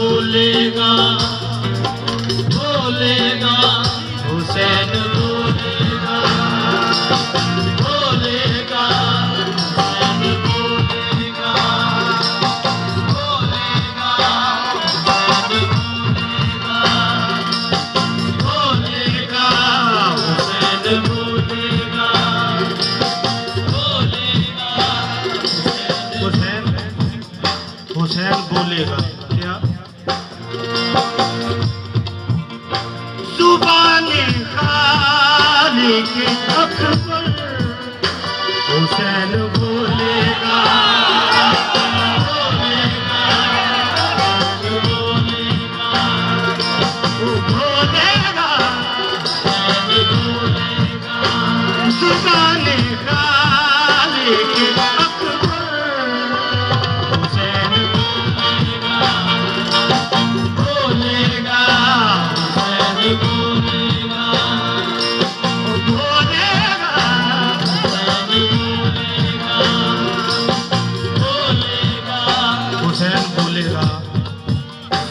बोलेगा बोलेगा हुसैन बोलेगा बोलेगा हुसैन बोलेगा बोलेगा बोलेगा हुसैन बोलेगा बोलेगा हुसैन हुसैन बोलेगा क्या जुबाने खालिक अकबर हुसैन बोलेगा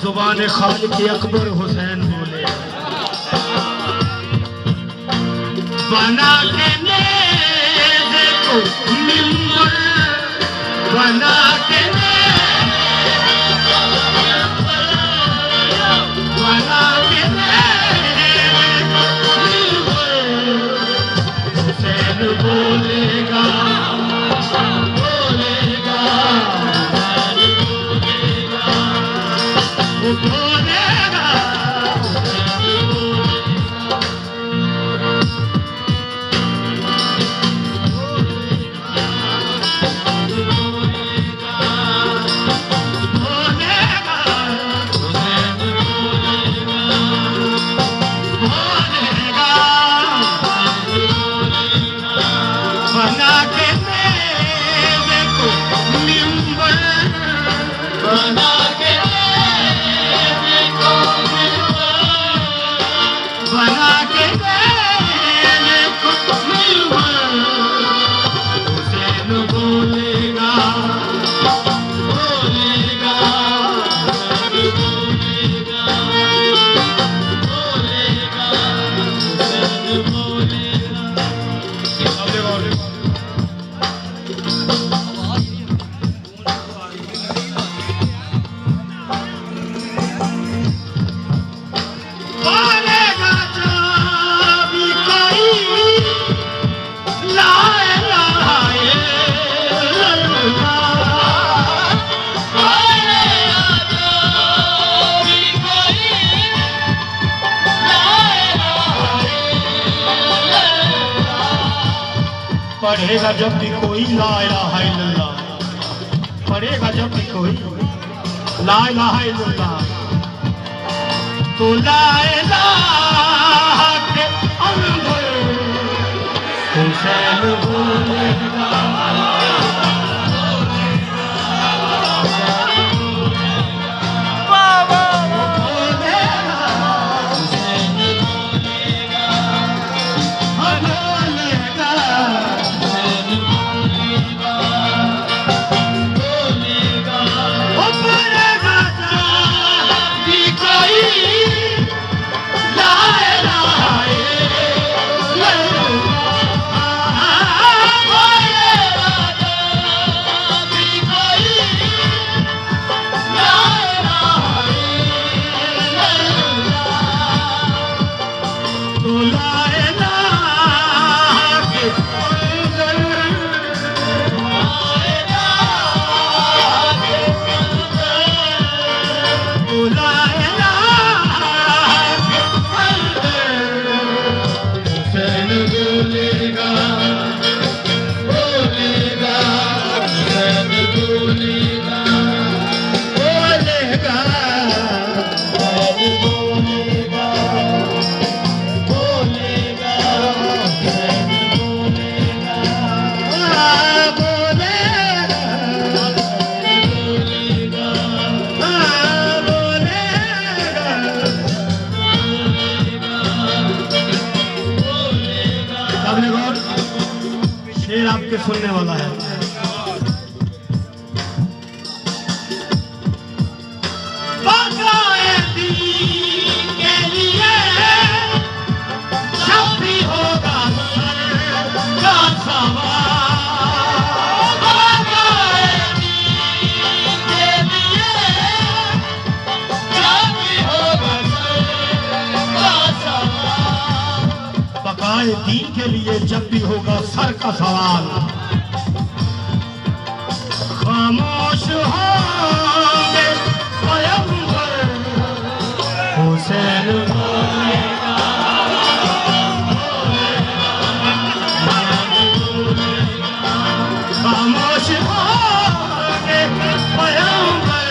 जुबाने खालिक जुबान खालिक अकबर हुसैन बोले बना के नेज़े को मिंबर बना के बना के हुसैन बोलेगा पढ़ेगा जब भी कोई ला इलाहा इल्लल्लाह पढ़ेगा जब भी कोई ला इलाहा इल्लल्लाह तो ला इलाहा के अंदर हुसैन बोलेगा तुम्हारे दीन के लिए जब भी होगा सर का सवाल, खामोश होंगे पैगंबर हुसैन बोलेगा, खामोश होंगे पैगंबर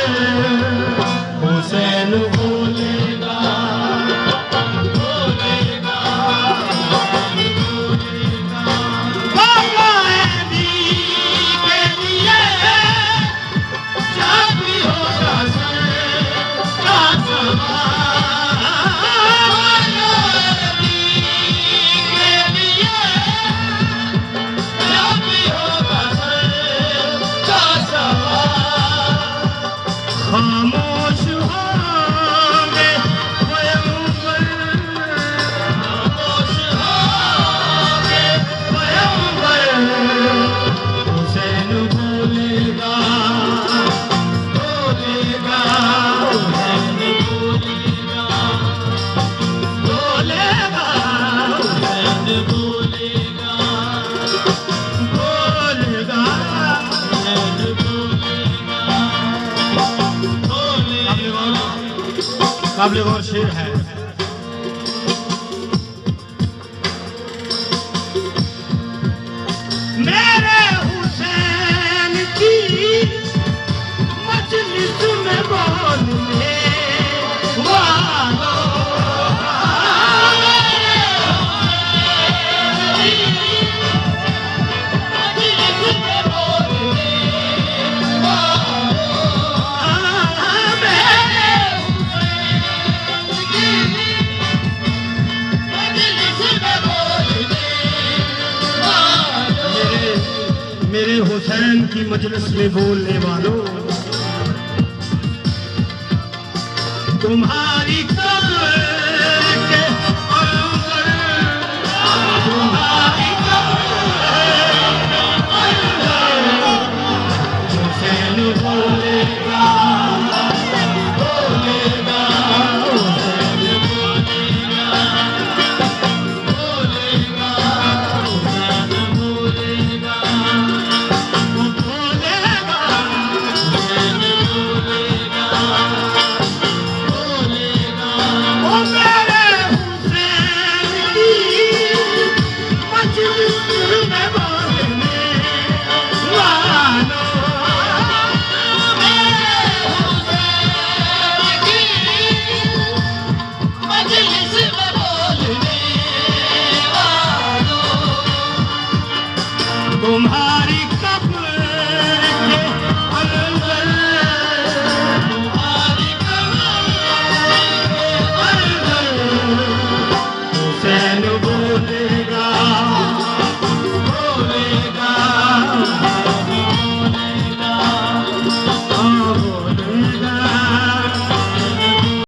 हुसैन बोलेगा, खामोश होंगे पैगंबर, खामोश होंगे पैगंबर हुसैन बोलेगा, बोलेगा हुसैन बोलेगा, बोलेगा हुसैन बोलेगा, बोलेगा हुसैन बोलेगा। काबिल गौर शेर है। मेरे हुसैन की मजलिस में बोलने वालों, मेरे हुसैन की मजलिस में बोलने वालों, तुम्हारी कब्र के अंदर, तुम्हारी कब्र के अंदर हुसैन बोलेगा, बोलेगा हुसैन बोलेगा, बोलेगा हुसैन बोलेगा, तुम्हारा